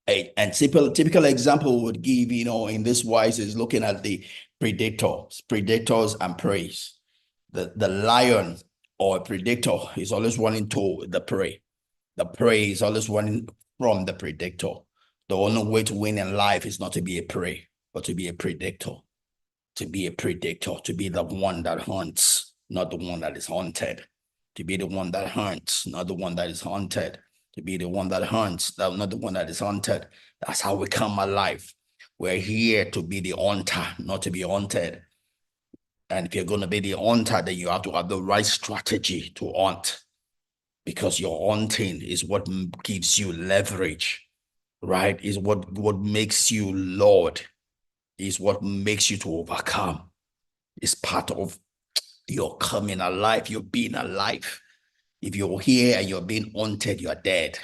And typical example would give, in this wise is looking at the predators and preys. The lion or predator is always running to the prey. The prey is always running from the predator. The only way to win in life is not to be a prey, but to be a predator. To be a predator, to be the one that hunts, not the one that is hunted. To be the one that hunts, not the one that is hunted. To be the one that hunts, not the one that is hunted. That's how we come alive. We're here to be the hunter, not to be hunted. And if you're going to be the hunter, then you have to have the right strategy to hunt, because your hunting is what gives you leverage, right? Is what makes you Lord, is what makes you to overcome. It's part of your coming alive, you're being alive. If you're here and you're being hunted, you're dead.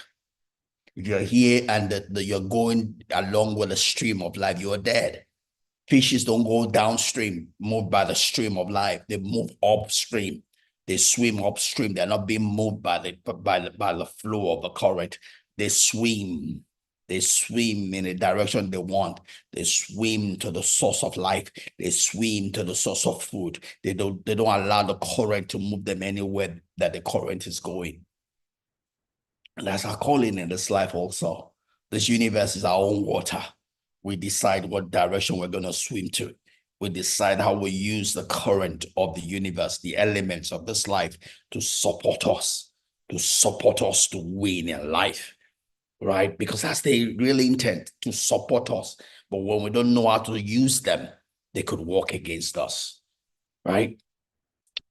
If you're here and you're going along with the stream of life, you're dead. Fishes don't go downstream, moved by the stream of life. They move upstream. They swim upstream. They're not being moved by the flow of the current. They swim. They swim in the direction they want. They swim to the source of life. They swim to the source of food. They don't allow the current to move them anywhere that the current is going. And that's our calling in this life also. This universe is our own water. We decide what direction we're going to swim to. We decide how we use the current of the universe, the elements of this life to support us to win in life, right? Because that's the real intent, to support us. But when we don't know how to use them, they could work against us, right?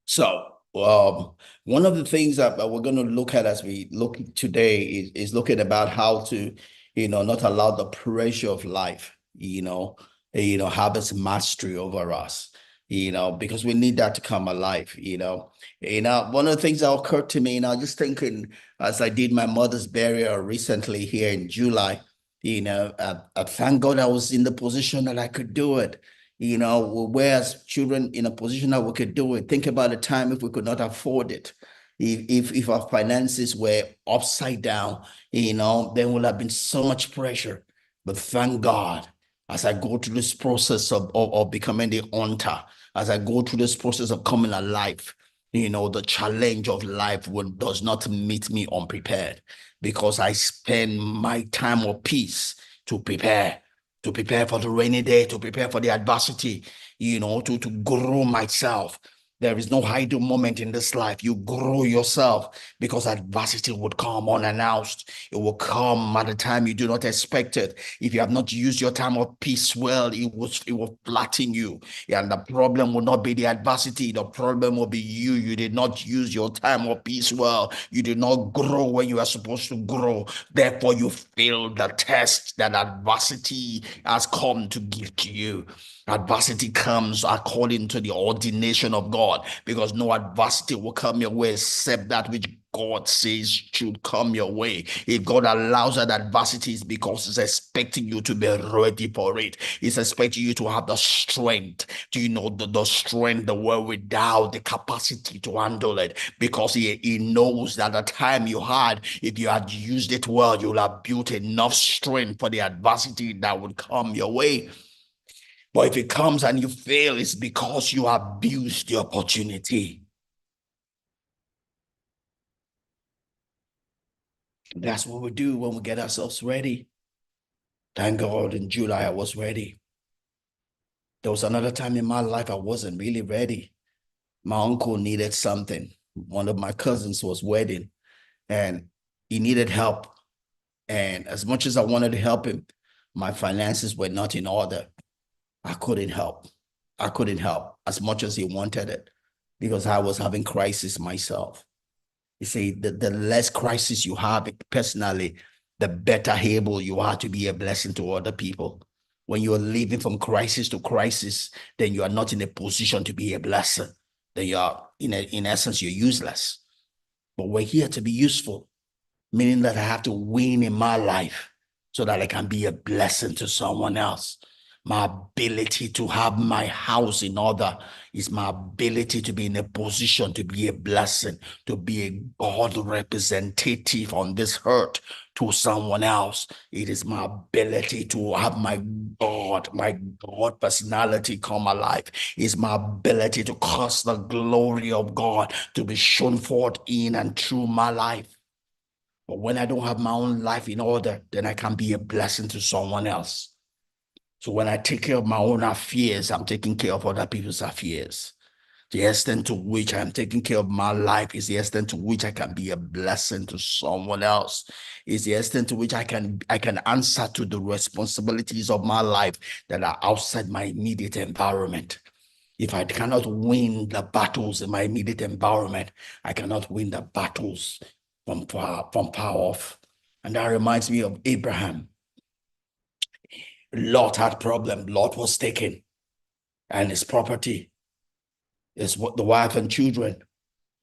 So one of the things that we're going to look at as we look today is looking about how to, not allow the pressure of life, have its mastery over us, because we need that to come alive, one of the things that occurred to me, just thinking as I did my mother's burial recently here in July, I thank God I was in the position that I could do it. We're as children in a position that we could do it. Think about the time if we could not afford it. If our finances were upside down, there would have been so much pressure. But thank God, as I go through this process of becoming the hunter, as I go through this process of coming alive, the challenge of life does not meet me unprepared, because I spend my time of peace to prepare for the rainy day, to prepare for the adversity, to grow myself. There is no idle moment in this life. You grow yourself, because adversity would come unannounced. It will come at a time you do not expect it. If you have not used your time of peace well, it will flatten you. And the problem will not be the adversity. The problem will be you. You did not use your time of peace well. You did not grow when you are supposed to grow. Therefore, you failed the test that adversity has come to give to you. Adversity comes according to the ordination of God, because no adversity will come your way except that which God says should come your way. If God allows that adversity, it's because He's expecting you to be ready for it. He's expecting you to have the strength, the strength, the wherewithal, the capacity to handle it, because He knows that the time you had, if you had used it well, you'll have built enough strength for the adversity that would come your way. But if it comes and you fail, it's because you abused the opportunity. That's what we do when we get ourselves ready. Thank God in July I was ready. There was another time in my life I wasn't really ready. My uncle needed something. One of my cousins was wedding and he needed help. And as much as I wanted to help him, my finances were not in order. I couldn't help. I couldn't help as much as he wanted it, because I was having crisis myself. You see, the less crisis you have personally, the better able you are to be a blessing to other people. When you are living from crisis to crisis, then you are not in a position to be a blessing. Then you are, in essence, you're useless. But we're here to be useful, meaning that I have to win in my life so that I can be a blessing to someone else. My ability to have my house in order is my ability to be in a position to be a blessing, to be a God representative on this earth, to someone else. It is my ability to have my God personality come alive. It's my ability to cause the glory of God to be shown forth in and through my life. But when I don't have my own life in order, then I can be a blessing to someone else. So when I take care of my own affairs, I'm taking care of other people's affairs. The extent to which I'm taking care of my life is the extent to which I can be a blessing to someone else. Is the extent to which I can answer to the responsibilities of my life that are outside my immediate environment. If I cannot win the battles in my immediate environment, I cannot win the battles from far off. And that reminds me of Abraham. Lot had problem. Lot was taken, and his property, his the wife and children.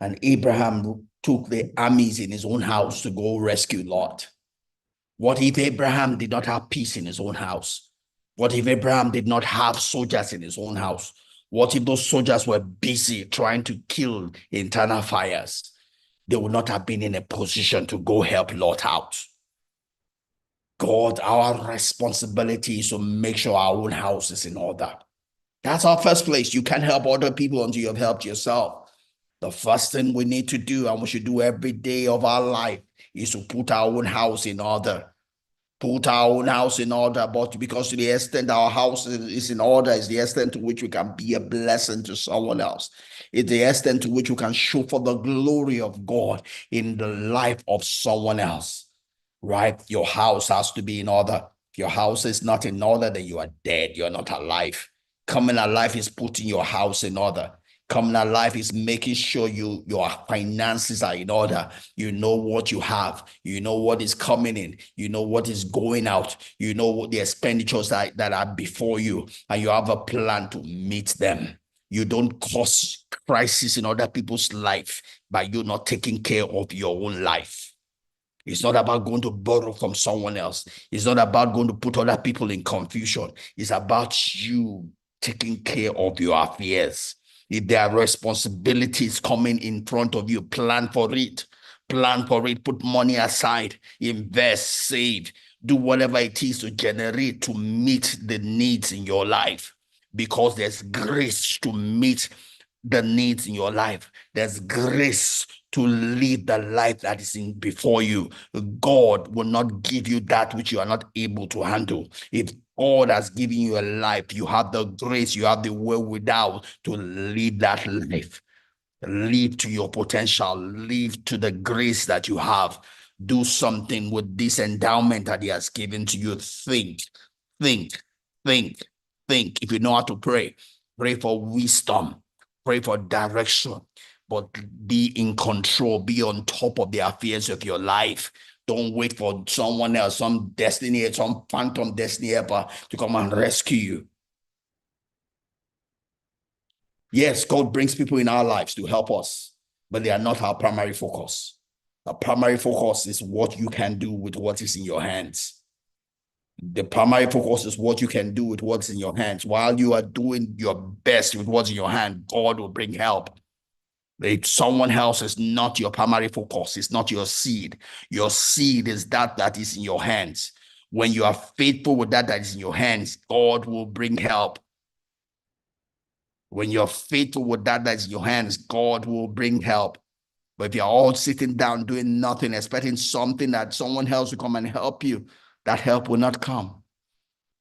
And Abraham took the armies in his own house to go rescue Lot. What if Abraham did not have peace in his own house? What if Abraham did not have soldiers in his own house? What if those soldiers were busy trying to kill internal fires? They would not have been in a position to go help Lot out. God, our responsibility is to make sure our own house is in order. That's our first place. You can't help other people until you've helped yourself. The first thing we need to do, and we should do every day of our life, is to put our own house in order. Put our own house in order, but because to the extent our house is in order, is the extent to which we can be a blessing to someone else. It's the extent to which we can show for the glory of God in the life of someone else, right? Your house has to be in order. If your house is not in order, then you are dead. You're not alive. Coming alive is putting your house in order. Coming alive is making sure your finances are in order. You know what you have. You know what is coming in. You know what is going out. You know what the expenditures that are before you, and you have a plan to meet them. You don't cause crisis in other people's life by you not taking care of your own life. It's not about going to borrow from someone else. It's not about going to put other people in confusion. It's about you taking care of your affairs. If there are responsibilities coming in front of you, plan for it. Plan for it. Put money aside. Invest, save. Do whatever it is to generate to meet the needs in your life. Because there's grace to meet the needs in your life. There's grace to live the life that is in before you. God will not give you that which you are not able to handle. If God has given you a life, you have the grace, you have the wherewithal to live that life. Live to your potential, live to the grace that you have. Do something with this endowment that He has given to you. Think, think, think. If you know how to pray, pray for wisdom, pray for direction, but be in control, be on top of the affairs of your life. Don't wait for someone else, some destiny, some phantom destiny helper to come and rescue you. Yes, God brings people in our lives to help us, but they are not our primary focus. The primary focus is what you can do with what is in your hands. The primary focus is what you can do with what's in your hands. While you are doing your best with what's in your hand, God will bring help. If someone else is not your primary focus, it's not your seed. Your seed is that is in your hands. When you are faithful with that is in your hands, God will bring help. When you're faithful with that's in your hands, God will bring help. But if you're all sitting down doing nothing, expecting something that someone else will come and help you, that help will not come.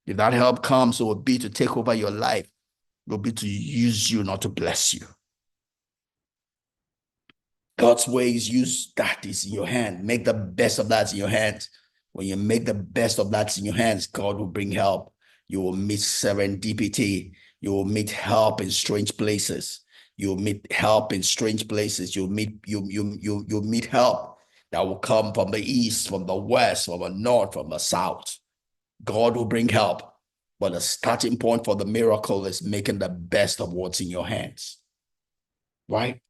If that help comes, it will be to take over your life. It will be to use you, not to bless you. God's ways use that is in your hand. Make the best of that in your hands. When you make the best of that in your hands, God will bring help. You will meet serendipity. You will meet help in strange places. You'll meet help in strange places. You'll meet help that will come from the east, from the west, from the north, from the south. God will bring help. But the starting point for the miracle is making the best of what's in your hands. Right?